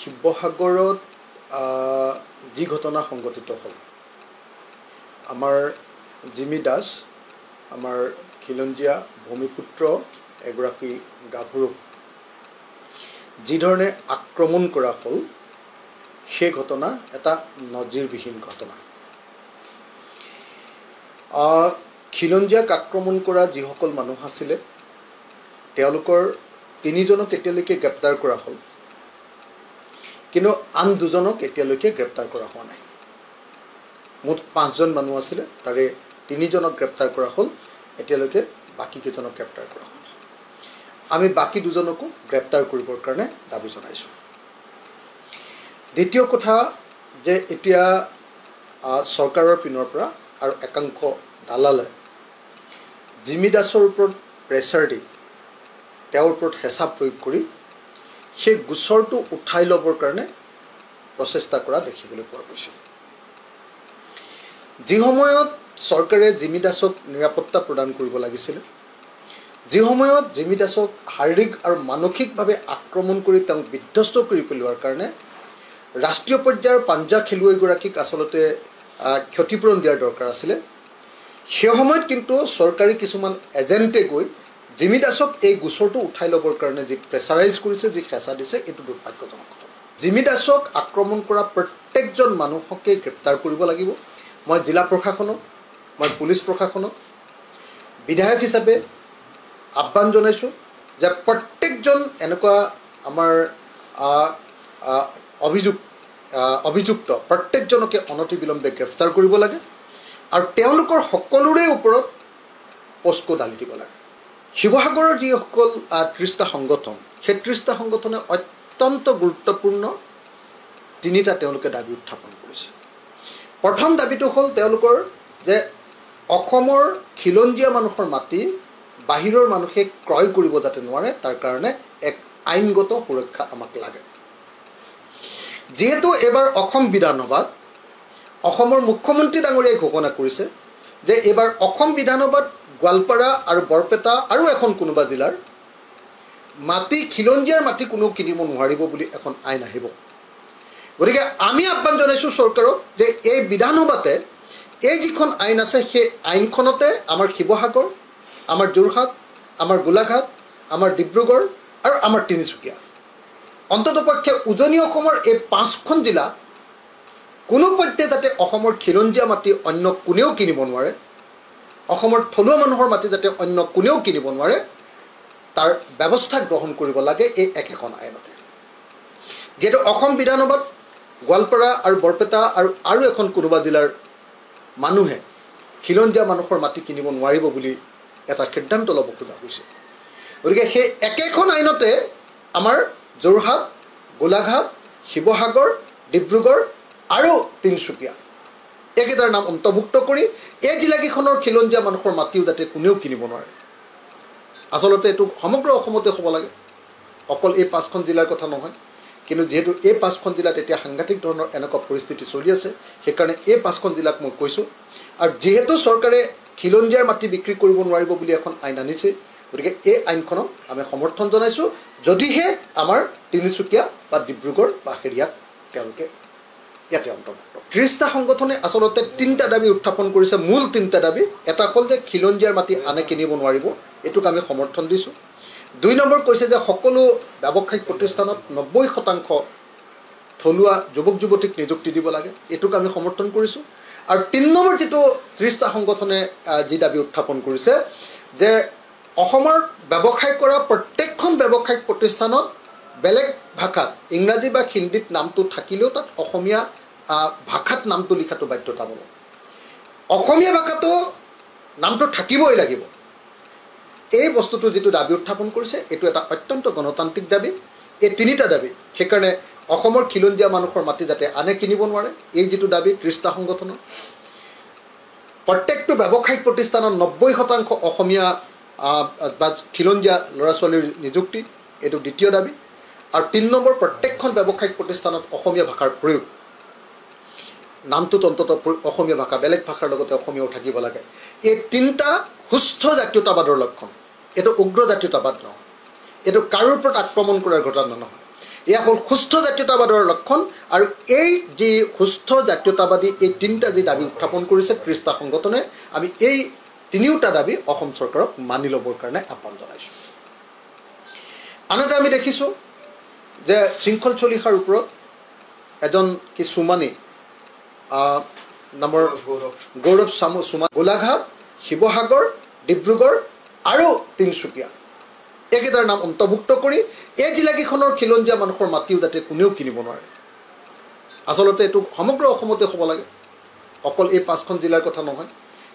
শিৱসাগৰত যি ঘটনা সংঘটিত হ'ল আমাৰ জিমি দাস আমাৰ খিলঞ্জীয়া ভূমিপুত্ৰ এগৰাকী গাভৰুক যি ধৰণে আক্ৰমণ কৰা হ'ল সেই ঘটনা এটা নজিৰবিহীন ঘটনা খিলঞ্জীয়াক আক্ৰমণ কৰা যিসকল মানুহ আছিলে তেওঁলোকৰ তিনিজনক এতিয়ালৈকে গ্ৰেপ্তাৰ কৰা হ'ল কিন্তু আন দুজনক এতিয়ালৈকে গ্ৰেপ্তাৰ কৰা হোৱা নাই মুঠ 5জন মানুহ আছিলে তাৰে তিনিজনক গ্ৰেপ্তাৰ কৰা হ'ল এতিয়ালৈকে বাকি কেইজনক গ্ৰেপ্তাৰ কৰা হোৱা নাই আমি বাকি দুজনকো গ্ৰেপ্তাৰ কৰিবৰ কাৰণে দাবী জনাইছোঁ দ্বিতীয় কথা যে এতিয়া চৰকাৰৰ পিনৰ পৰা আৰু একাংশ দালালে জিমি দাসৰ ওপৰত প্ৰেছাৰ দি তেওঁৰ ওপৰত হেঁচা প্ৰয়োগ কৰি সেই গোচৰটো উঠাই ল'বৰ কাৰণে প্ৰচেষ্টা কৰা দেখিবলৈ পোৱা গৈছে যি সময়ত চৰকাৰে জিমি দাসক নিৰাপত্তা প্ৰদান কৰিব লাগিছিল যি সময়ত জিমি দাসক শাৰীৰিক আৰু মানসিকভাৱে আক্ৰমণ কৰি তেওঁক বিধ্বস্ত কৰি পেলোৱাৰ কাৰণে ৰাষ্ট্ৰীয় পৰ্যায়ৰ পাঞ্জা খেলুৱৈগৰাকীক আচলতে ক্ষতিপূৰণ দিয়াৰ দৰকাৰ আছিলে সেই সময়ত কিন্তু চৰকাৰী কিছুমান এজেণ্টে গৈ জিমি দাসক এই গোচৰটো উঠাই ল'বৰ কাৰণে যি প্ৰেছাৰাইজ কৰিছে যি হেঁচা দিছে এইটো দুৰ্ভাগ্যজনক কথা জিমি দাসক আক্ৰমণ কৰা প্ৰত্যেকজন মানুহকে গ্ৰেপ্তাৰ কৰিব লাগিব মই জিলা প্ৰশাসনক মই পুলিচ প্ৰশাসনক বিধায়ক হিচাপে আহ্বান জনাইছোঁ যে প্ৰত্যেকজন এনেকুৱা আমাৰ অভিযুক্ত প্ৰত্যেকজনকে অনতিবিলম্বে গ্ৰেপ্তাৰ কৰিব লাগে আৰু তেওঁলোকৰ সকলোৰে ওপৰত পস্কো ঢালি দিব লাগে শিৱসাগৰৰ যিসকল 30টা সংগঠন সেই 30টা সংগঠনে অত্যন্ত গুৰুত্বপূৰ্ণ তিনিটা তেওঁলোকে দাবী উত্থাপন কৰিছে প্ৰথম দাবীটো হ'ল তেওঁলোকৰ যে অসমৰ খিলঞ্জীয়া মানুহৰ মাটি বাহিৰৰ মানুহে ক্ৰয় কৰিব যাতে নোৱাৰে তাৰ কাৰণে এক আইনগত সুৰক্ষা আমাক লাগে যিহেতু এবাৰ অসম বিধানসভাত অসমৰ মুখ্যমন্ত্ৰী ডাঙৰীয়াই ঘোষণা কৰিছে যে এবাৰ অসম বিধানসভাত গোৱালপাৰা আৰু বৰপেটা আৰু এখন কোনোবা জিলাৰ মাটি খিলঞ্জীয়াৰ মাটি কোনো কিনিব নোৱাৰিব বুলি এখন আইন আহিব গতিকে আমি আহ্বান জনাইছোঁ চৰকাৰক যে এই বিধানসভাতে এই যিখন আইন আছে সেই আইনখনতে আমাৰ শিৱসাগৰ আমাৰ যোৰহাট আমাৰ গোলাঘাট আমাৰ ডিব্ৰুগড় আৰু আমাৰ তিনিচুকীয়া অন্ততপক্ষে উজনি অসমৰ এই 5খন জিলা কোনোপধ্যে যাতে অসমৰ খিলঞ্জীয়া মাটি অন্য কোনেও কিনিব নোৱাৰে অসমৰ থলুৱা মানুহৰ মাটি যাতে অন্য কোনেও কিনিব নোৱাৰে তাৰ ব্যৱস্থা গ্ৰহণ কৰিব লাগে এই একেখন আইনতে যিহেতু অসম বিধানসভাত গোৱালপাৰা আৰু বৰপেটা আৰু এখন কোনোবা জিলাৰ মানুহে খিলঞ্জীয়া মানুহৰ মাটি কিনিব নোৱাৰিব বুলি এটা সিদ্ধান্ত ল'ব খোজা হৈছে গতিকে সেই একেখন আইনতে আমাৰ যোৰহাট গোলাঘাট শিৱসাগৰ ডিব্ৰুগড় আৰু তিনিচুকীয়া এইকেইটাৰ নাম অন্তৰ্ভুক্ত কৰি এই জিলাকেইখনৰ খিলঞ্জীয়া মানুহৰ মাটিও যাতে কোনেও কিনিব নোৱাৰে আচলতে এইটো সমগ্ৰ অসমতে হ'ব লাগে অকল এই 5খন জিলাৰ কথা নহয় কিন্তু যিহেতু এই 5খন জিলাত এতিয়া সাংঘাতিক ধৰণৰ এনেকুৱা পৰিস্থিতি চলি আছে সেইকাৰণে এই 5খন জিলাক মই কৈছোঁ আৰু যিহেতু চৰকাৰে খিলঞ্জীয়াৰ মাটি বিক্ৰী কৰিব নোৱাৰিব বুলি এখন আইন আনিছে গতিকে এই আইনখনক আমি সমৰ্থন জনাইছোঁ যদিহে আমাৰ তিনিচুকীয়া বা ডিব্ৰুগড় বা হেৰিয়াত তেওঁলোকে ইয়াতে অন্তৰ্ভুক্ত 30টা সংগঠনে আচলতে 3টা দাবী উত্থাপন কৰিছে মূল 3টা দাবী এটা হ'ল যে খিলঞ্জীয়াৰ মাটি আনে কিনিব নোৱাৰিব এইটোক আমি সমৰ্থন দিছোঁ 2 নম্বৰ কৈছে যে সকলো ব্যৱসায়িক প্ৰতিষ্ঠানত 90% থলুৱা যুৱক যুৱতীক নিযুক্তি দিব লাগে এইটোক আমি সমৰ্থন কৰিছোঁ আৰু 3 নম্বৰ যিটো 30টা সংগঠনে যি দাবী উত্থাপন কৰিছে যে অসমৰ ব্যৱসায় কৰা প্ৰত্যেকখন ব্যৱসায়িক প্ৰতিষ্ঠানত বেলেগ ভাষাত ইংৰাজী বা হিন্দীত নামটো থাকিলেও তাত অসমীয়া ভাষাত নামটো লিখাটো বাধ্যতামূলক অসমীয়া ভাষাটো নামটো থাকিবই লাগিব এই বস্তুটো যিটো দাবী উত্থাপন কৰিছে এইটো এটা অত্যন্ত গণতান্ত্ৰিক দাবী এই 3টা দাবী সেইকাৰণে অসমৰ খিলঞ্জীয়া মানুহৰ মাটি যাতে আনে কিনিব নোৱাৰে এই যিটো দাবী 30টা সংগঠনৰ প্ৰত্যেকটো ব্যৱসায়িক প্ৰতিষ্ঠানত 90% অসমীয়া বা খিলঞ্জীয়া ল'ৰা ছোৱালীৰ নিযুক্তি এইটো দ্বিতীয় দাবী আৰু 3 নম্বৰ প্ৰত্যেকখন ব্যৱসায়িক প্ৰতিষ্ঠানত অসমীয়া ভাষাৰ প্ৰয়োগ নামটোত অন্তত অসমীয়া ভাষা বেলেগ ভাষাৰ লগতে অসমীয়াও থাকিব লাগে এই 3টা সুস্থ জাতীয়তাবাদৰ লক্ষণ এইটো উগ্ৰ জাতীয়তাবাদ নহয় এইটো কাৰোৰ ওপৰত আক্ৰমণ কৰাৰ ঘটনা নহয় এয়া হ'ল সুস্থ জাতীয়তাবাদৰ লক্ষণ আৰু এই যি সুস্থ জাতীয়তাবাদী এই তিনিটা যি দাবী উত্থাপন কৰিছে ত্ৰিশটা সংগঠনে আমি এই তিনিওটা দাবী অসম চৰকাৰক মানি ল'বৰ কাৰণে আহ্বান জনাইছোঁ আনহাতে আমি দেখিছোঁ যে শৃংখল চলিহাৰ ওপৰত এজন কি সুমানী নামৰ গৌৰৱ সুমা গোলাঘাট শিৱসাগৰ ডিব্ৰুগড় আৰু তিনিচুকীয়া এইকেইটাৰ নাম অন্তৰ্ভুক্ত কৰি এই জিলাকেইখনৰ খিলঞ্জীয়া মানুহৰ মাটিও যাতে কোনেও কিনিব নোৱাৰে আচলতে এইটো সমগ্ৰ অসমতে হ'ব লাগে অকল এই 5খন জিলাৰ কথা নহয়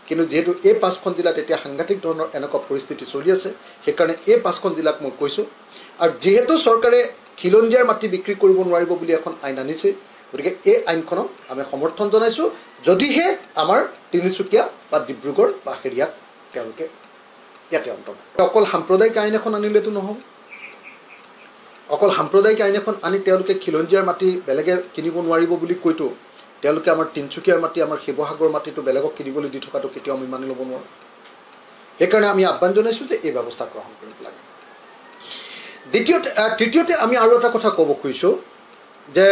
কিন্তু যেহেতু এই 5খন জিলাত এতিয়া সাংঘাতিক ধৰণৰ এনেকুৱা পৰিস্থিতি চলি আছে সেইকাৰণে এই 5খন জিলাক মই কৈছোঁ আৰু যেহেতু চৰকাৰে খিলঞ্জীয়াৰ মাটি বিক্ৰী কৰিব নোৱাৰিব বুলি এখন আইন আনিছে গতিকে এই আইনখনক আমি সমৰ্থন জনাইছোঁ যদিহে আমাৰ তিনিচুকীয়া বা ডিব্ৰুগড় বা হেৰিয়াত তেওঁলোকে ইয়াতে অন্তৰ্ভুক্ত অকল সাম্প্ৰদায়িক আইন এখন আনিলেতো নহ'ব অকল সাম্প্ৰদায়িক আইন এখন আনি তেওঁলোকে খিলঞ্জীয়াৰ মাটি বেলেগে কিনিব নোৱাৰিব বুলি কৈতো তেওঁলোকে আমাৰ তিনিচুকীয়াৰ মাটি আমাৰ শিৱসাগৰৰ মাটিটো বেলেগক কিনিবলৈ দি থকাটো কেতিয়াও আমি মানি ল'ব নোৱাৰোঁ সেইকাৰণে আমি আহ্বান জনাইছোঁ যে এই ব্যৱস্থা গ্ৰহণ কৰিব লাগে তৃতীয়তে আমি আৰু এটা কথা ক'ব খুজিছোঁ যে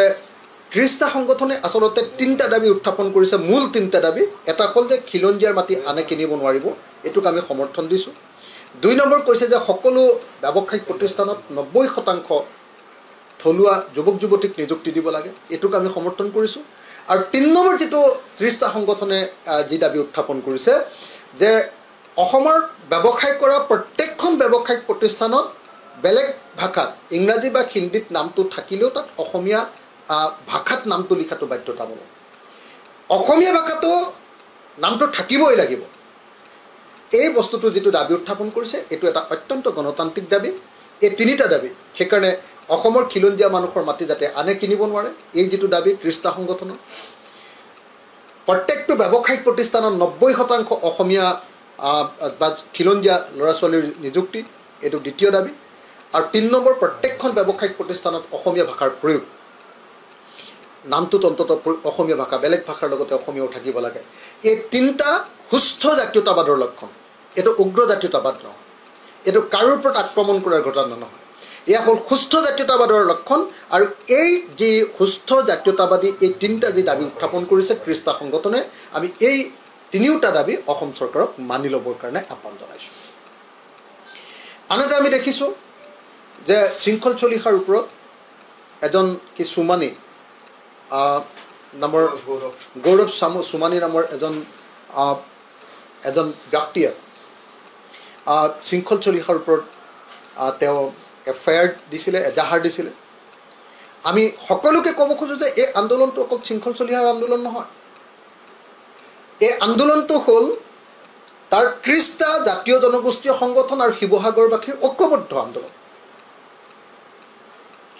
30টা সংগঠনে আচলতে 3টা দাবী উত্থাপন কৰিছে মূল 3টা দাবী এটা হ'ল যে খিলঞ্জীয়াৰ মাটি আনে কিনিব নোৱাৰিব এইটোক আমি সমৰ্থন দিছোঁ 2 নম্বৰ কৈছে যে সকলো ব্যৱসায়িক প্ৰতিষ্ঠানত 90% থলুৱা যুৱক যুৱতীক নিযুক্তি দিব লাগে এইটোক আমি সমৰ্থন কৰিছোঁ আৰু 3 নম্বৰ যেটো 30টা সংগঠনে যি দাবী উত্থাপন কৰিছে যে অসমৰ ব্যৱসায় কৰা প্ৰত্যেকখন ব্যৱসায়িক প্ৰতিষ্ঠানত বেলেগ ভাষাত ইংৰাজী বা হিন্দীত নামটো থাকিলেও তাত অসমীয়া ভাষাত নামটো লিখাটো বাধ্যতামূলক অসমীয়া ভাষাটো নামটো থাকিবই লাগিব এই বস্তুটো যেটো দাবী উত্থাপন কৰিছে এটো এটা অত্যন্ত গণতান্ত্ৰিক দাবী এই তিনিটা দাবী সেইকাৰণে অসমৰ খিলঞ্জীয়া মানুহৰ মাটি যাতে আনে কিনিব নোৱাৰে এই যেটো দাবী 30টা সংগঠনৰ প্ৰত্যেকটো ব্যৱসায়িক প্ৰতিষ্ঠানত 90% অসমীয়া বা খিলঞ্জীয়া ল'ৰা ছোৱালীৰ নিযুক্তি এটো দ্বিতীয় দাবী আৰু 3 নম্বৰ প্ৰত্যেকখন ব্যৱসায়িক প্ৰতিষ্ঠানত অসমীয়া ভাষাৰ প্ৰয়োগ নামটো অন্ততঃ অসমীয়া ভাষা বেলেগ ভাষাৰ লগতে অসমীয়াও থাকিব লাগে এই তিনিটা সুস্থ জাতীয়তাবাদৰ লক্ষণ এটো উগ্ৰ জাতীয়তাবাদ নহয় এটো কাৰোৰ ওপৰত আক্ৰমণ কৰাৰ ঘটনা নহয় এয়া হ'ল সুস্থ জাতীয়তাবাদৰ লক্ষণ আৰু এই যি সুস্থ জাতীয়তাবাদী এই তিনিটা যি দাবী উত্থাপন কৰিছে 30টা সংগঠনে আমি এই তিনিওটা দাবী অসম চৰকাৰক মানি ল'বৰ কাৰণে আহ্বান জনাইছোঁ আনহাতে আমি দেখিছোঁ যে শৃংখল চলিহাৰ ওপৰত এজন কি সুমানী নামৰ গৌৰৱ সুমানী নামৰ এজন ব্যক্তিয়ে শৃংখল চলিহাৰ ওপৰত তেওঁ এফআইআৰ দিছিলে এজাহাৰ দিছিলে আমি সকলোকে ক'ব খোজোঁ যে এই আন্দোলনটো অকল শৃংখল চলিহাৰ আন্দোলন নহয় এই আন্দোলনটো হ'ল তাৰ 30টা জাতীয় জনগোষ্ঠীয় সংগঠন আৰু শিৱসাগৰবাসীৰ ঐক্যবদ্ধ আন্দোলন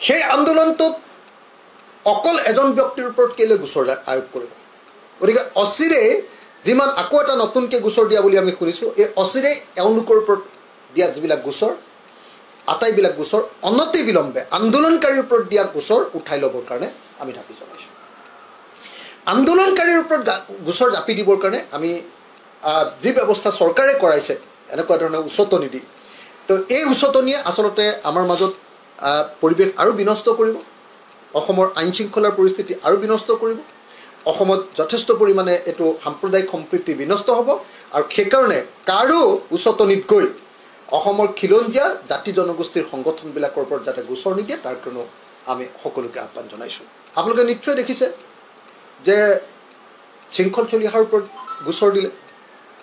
সেই আন্দোলনটোত অকল এজন ব্যক্তিৰ ওপৰত কেলে গোচৰ আয়োগ কৰিব গতিকে অচিৰে যিমান আকৌ এটা নতুনকৈ গোচৰ দিয়া বুলি আমি শুনিছোঁ এই অচিৰে এওঁলোকৰ ওপৰত দিয়া যিবিলাক গোচৰ আটাইবিলাক গোচৰ অনতি বিলম্বে আন্দোলনকাৰীৰ ওপৰত দিয়া গোচৰ উঠাই ল'বৰ কাৰণে আমি দাবী জনাইছোঁ আন্দোলনকাৰীৰ ওপৰত গোচৰ জাপি দিবৰ কাৰণে আমি যি ব্যৱস্থা চৰকাৰে কৰাইছে এনেকুৱা ধৰণৰ উচতনি দি তো এই উচতনিয়ে আচলতে আমাৰ মাজত পৰিৱেশ আৰু বিনষ্ট কৰিব অসমৰ আইন শৃংখলাৰ পৰিস্থিতি আৰু বিনষ্ট কৰিব অসমত যথেষ্ট পৰিমাণে এটো সাম্প্ৰদায়িক সম্প্ৰীতি বিনষ্ট হ'ব আৰু সেইকাৰণে কাৰো উচতনিত গৈ অসমৰ খিলঞ্জীয়া জাতি জনগোষ্ঠীৰ সংগঠনবিলাকৰ ওপৰত যাতে গোচৰ নিদিয়ে তাৰ কাৰণেও আমি সকলোকে আহ্বান জনাইছোঁ আপোনালোকে নিশ্চয় দেখিছে যে শৃংখল চলিহাৰ ওপৰত গোচৰ দিলে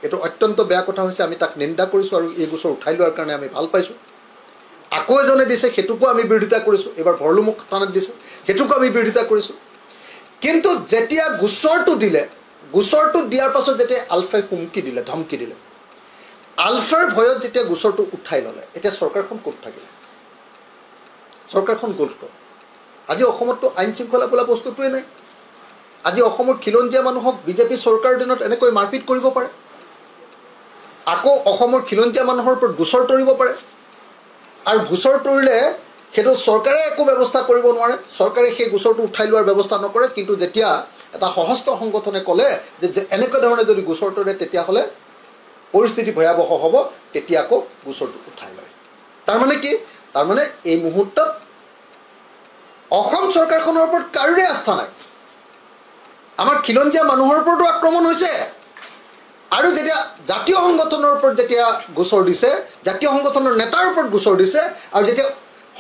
এটো অত্যন্ত বেয়া কথা হৈছে আমি তাক নিন্দা কৰিছোঁ আৰু এই গোচৰ উঠাই লোৱাৰ কাৰণে আমি ভাল পাইছোঁ আকৌ এজনে দিছে সেইটোকো আমি বিৰোধিতা কৰিছোঁ এবাৰ ভৰলুমুখ থানাত দিছে সেইটোকো আমি বিৰোধিতা কৰিছোঁ কিন্তু যেতিয়া গোচৰটো দিলে গোচৰটো দিয়াৰ পাছত যেতিয়া আলফাই হুমকি দিলে ধমকি দিলে আলফাৰ ভয়ত যেতিয়া গোচৰটো উঠাই ল'লে এতিয়া চৰকাৰখন ক'ত থাকিলে চৰকাৰখন গ'ল ক'ত আজি অসমততো আইন শৃংখলা বোলা বস্তুটোৱে নাই আজি অসমৰ খিলঞ্জীয়া মানুহক বিজেপি চৰকাৰৰ দিনত এনেকৈ মাৰপিট কৰিব পাৰে আকৌ অসমৰ খিলঞ্জীয়া মানুহৰ ওপৰত গোচৰ তৰিব পাৰে আৰু গোচৰ তৰিলে সেইটো চৰকাৰে একো ব্যৱস্থা কৰিব নোৱাৰে চৰকাৰে সেই গোচৰটো উঠাই লোৱাৰ ব্যৱস্থা নকৰে কিন্তু যেতিয়া এটা সহস্ত সংগঠনে ক'লে যে এনেকুৱা ধৰণে যদি গোচৰ তৰে তেতিয়াহ'লে পৰিস্থিতি ভয়াৱহ হ'ব তেতিয়া আকৌ গোচৰটো উঠাই লয় তাৰমানে কি তাৰমানে এই মুহূৰ্তত অসম চৰকাৰখনৰ ওপৰত কাৰোৰে আস্থা নাই আমাৰ খিলঞ্জীয়া মানুহৰ ওপৰতো আক্ৰমণ হৈছে আৰু যেতিয়া জাতীয় সংগঠনৰ ওপৰত যেতিয়া গোচৰ দিছে জাতীয় সংগঠনৰ নেতাৰ ওপৰত গোচৰ দিছে আৰু যেতিয়া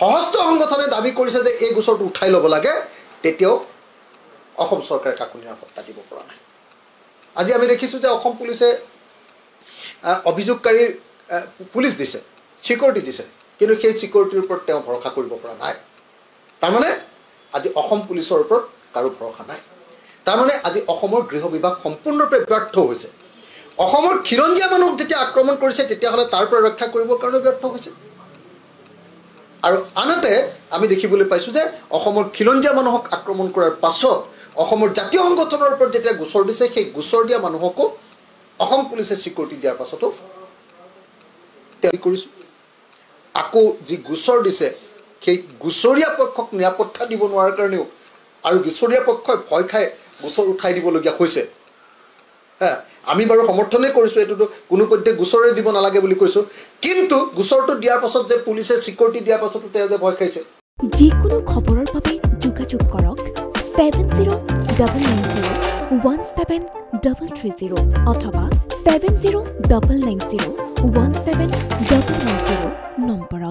সহস্ত সংগঠনে দাবী কৰিছে যে এই গোচৰটো উঠাই ল'ব লাগে তেতিয়াও অসম চৰকাৰে কাকো নিৰাপত্তা দিব পৰা নাই আজি আমি দেখিছোঁ যে অসম পুলিচে অভিযোগকাৰী পুলিচ দিছে চিকিউৰিটি দিছে কিন্তু সেই চিকিউৰিটিৰ ওপৰত তেওঁ ভৰসা কৰিব পৰা নাই তাৰমানে আজি অসম পুলিচৰ ওপৰত কাৰো ভৰসা নাই তাৰমানে আজি অসমৰ গৃহ বিভাগ সম্পূৰ্ণৰূপে ব্যৰ্থ হৈছে অসমৰ খিলঞ্জীয়া মানুহক যেতিয়া আক্ৰমণ কৰিছে তেতিয়াহ'লে তাৰ পৰা ৰক্ষা কৰিবৰ কাৰণে ব্যৰ্থ হৈছে আৰু আনহাতে আমি দেখিবলৈ পাইছোঁ যে অসমৰ খিলঞ্জীয়া মানুহক আক্ৰমণ কৰাৰ পাছত অসমৰ জাতীয় সংগঠনৰ ওপৰত যেতিয়া গোচৰ দিছে সেই গোচৰ দিয়া মানুহকো অসম পুলিচে চিকিউৰিটি দিয়াৰ পাছতো তেওঁ কৰিছোঁ আকৌ যি গোচৰ দিছে সেই গোচৰীয়া পক্ষক নিৰাপত্তা দিব নোৱাৰাৰ কাৰণেও আৰু গোচৰীয়া পক্ষই ভয় খাই গোচৰ উঠাই দিবলগীয়া হৈছে আমি বাৰু সমৰ্থনেই কৰিছোঁ এইটোতো কোনো পধ্যে গোচৰে দিব নালাগে বুলি কৈছোঁ কিন্তু গোচৰটো দিয়াৰ পাছত যে পুলিচে চিকিউৰিটি দিয়াৰ পাছতো তেওঁ যে ভয় খাইছে যিকোনো খবৰৰ বাবে যোগাযোগ কৰক 7090173330 অথবা 7099017990 নম্বৰত